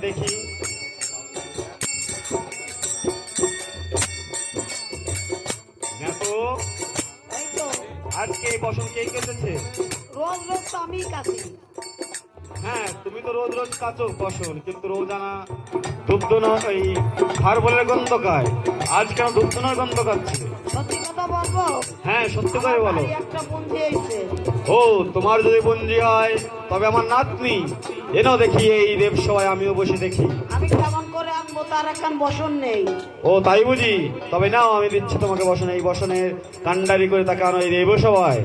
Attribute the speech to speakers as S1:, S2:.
S1: দেখি। দেখো
S2: এই তো
S1: আজকে এই বসন কে কেটেছে?
S2: রোজ রোজ তো আমি কাছি।
S1: হ্যাঁ, তুমি তো রোজ রোজ কাচো ফসল, কিন্তু রোজানা দুগ্ধ এই হারবলের গন্ধ খায়। আজ কেন দুগ্ধ নয় গন্ধ খাচ্ছে?
S2: সত্যি কথা বলবো,
S1: হ্যাঁ, সত্যি করে
S2: আমার
S1: বলো।
S2: বাড়ি একটা বন্ধু এসেছে।
S1: ও, তোমার যদি বঞ্জি হয় তবে আমার নাতনি এনো দেখি এই দেবসভায়, আমিও বসে দেখি।
S2: আমি কেমন করে আনবো, তার একখান বসন নেই।
S1: ও তাই বুঝি? তবে নাও, আমি দিচ্ছি তোমাকে বসন। এই বসনের কান্ডারি করে তাকে আনো এই দেবসভায়।